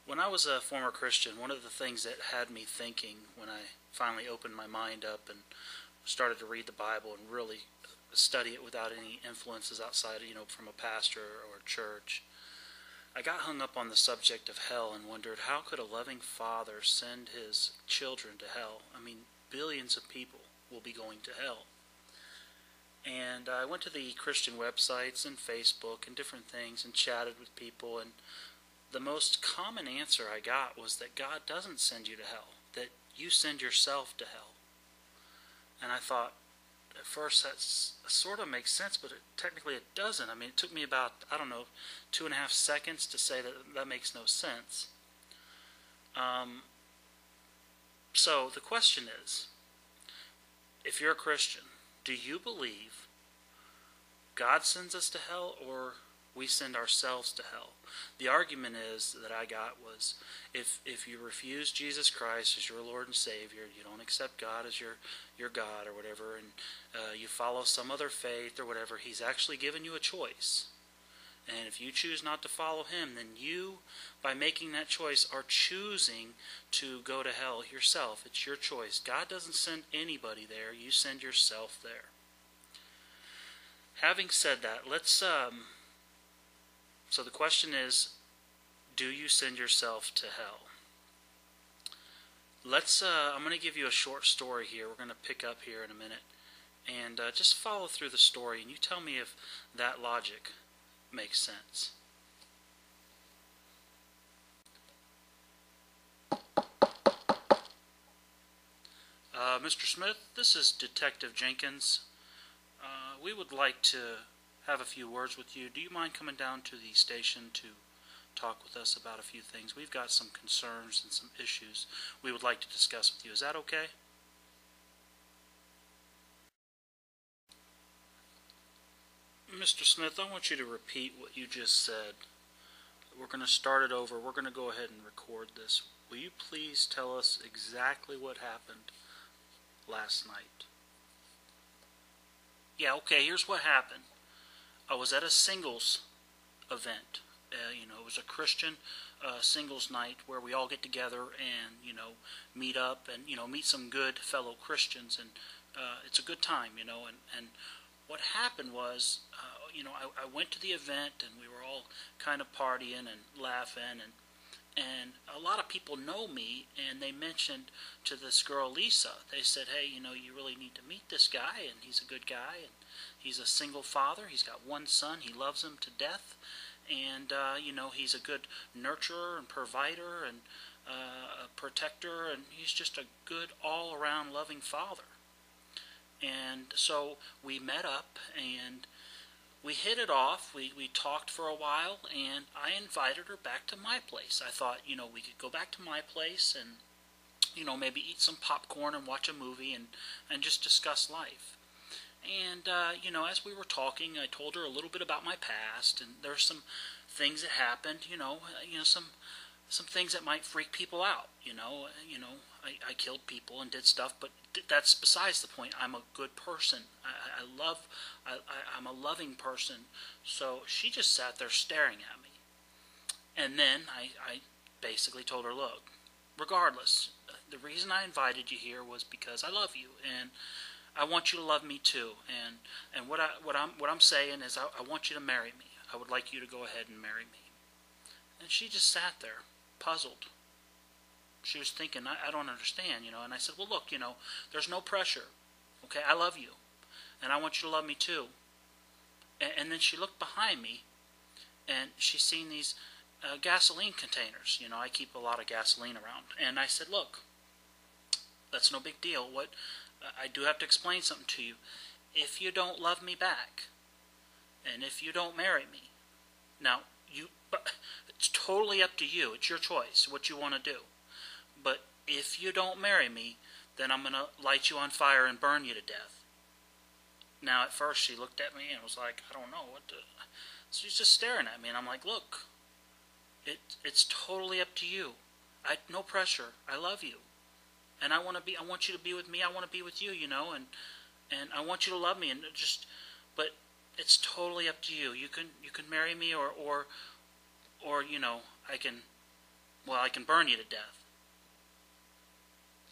When I was a former Christian, one of the things that had me thinking when I finally opened my mind up and started to read the Bible and really study it without any influences outside, from a pastor or a church, I got hung up on the subject of hell and wondered, how could a loving father send his children to hell? I mean, billions of people will be going to hell. And I went to the Christian websites and Facebook and different things and chatted with people, and the most common answer I got was that God doesn't send you to hell, that you send yourself to hell. And I thought, at first, that sort of makes sense, but technically it doesn't. I mean, it took me about, 2.5 seconds to say that makes no sense. So the question is, if you're a Christian, do you believe God sends us to hell, or we send ourselves to hell? The argument that I got was, if you refuse Jesus Christ as your Lord and Savior, you don't accept God as your God or whatever, and you follow some other faith or whatever, He's actually given you a choice. And if you choose not to follow Him, then you, by making that choice, are choosing to go to hell yourself. It's your choice. God doesn't send anybody there. You send yourself there. Having said that, so the question is, do you send yourself to hell? I'm going to give you a short story here. We're going to pick up here in a minute. And just follow through the story, and you tell me if that logic makes sense. Mr. Smith, this is Detective Jenkins. We would like to have a few words with you. Do you mind coming down to the station to talk with us about a few things? We've got some concerns and some issues we would like to discuss with you. Is that okay? Mr. Smith, I want you to repeat what you just said. We're going to start it over. We're going to go ahead and record this. Will you please tell us exactly what happened last night? Yeah, okay, here's what happened. I was at a singles event. It was a Christian singles night where we all get together and, meet up and, meet some good fellow Christians. And it's a good time, and what happened was, I went to the event and we were all kind of partying and laughing, and a lot of people know me, and they mentioned to this girl, Lisa, they said, hey, you really need to meet this guy, and he's a good guy, and he's a single father, he's got one son, he loves him to death, and, he's a good nurturer and provider and a protector, and he's just a good all-around loving father. And so we met up, and we hit it off. We talked for a while, and I invited her back to my place. I thought, we could go back to my place and, maybe eat some popcorn and watch a movie and just discuss life. And, as we were talking, I told her a little bit about my past, and there's some things that happened, some things that might freak people out, I killed people and did stuff, but that's besides the point. I'm a good person. I'm a loving person. So she just sat there staring at me. And then I basically told her, look, regardless, the reason I invited you here was because I love you, and I want you to love me too. And what I'm saying is I want you to marry me. I would like you to go ahead and marry me. And she just sat there, puzzled. She was thinking, I don't understand, And I said, well, look, there's no pressure. Okay, I love you. And I want you to love me too. And then she looked behind me, and she seen these gasoline containers. I keep a lot of gasoline around. And I said, look, that's no big deal. I do have to explain something to you. If you don't love me back, and if you don't marry me, now, it's totally up to you. It's your choice, what you want to do. But if you don't marry me, then I'm going to light you on fire and burn you to death. Now, at first, she looked at me and was like, I don't know what to... So she's just staring at me, and I'm like, look, it's totally up to you. No pressure. I love you. And I want you to be with me. I want to be with you, and I want you to love me, and but it's totally up to you. You can marry me, or I can well, I can burn you to death.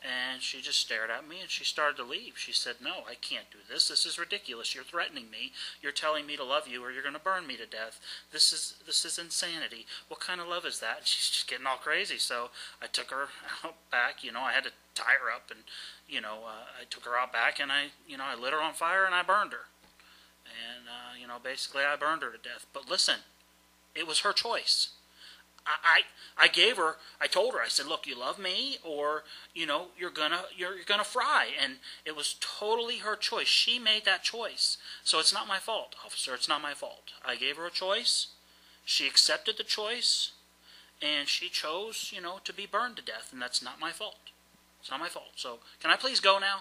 And she just stared at me and she started to leave. She said, no, I can't do this. This is ridiculous. You're threatening me. You're telling me to love you or you're going to burn me to death. This is insanity. What kind of love is that? And she's just getting all crazy. So I took her out back. I had to tie her up and, I took her out back and I lit her on fire and I burned her. And, basically I burned her to death. But listen, it was her choice. I told her, I said, look, you love me or, you're gonna fry. And it was totally her choice. She made that choice. So it's not my fault, officer. It's not my fault. I gave her a choice. She accepted the choice. And she chose, to be burned to death. And that's not my fault. It's not my fault. So can I please go now?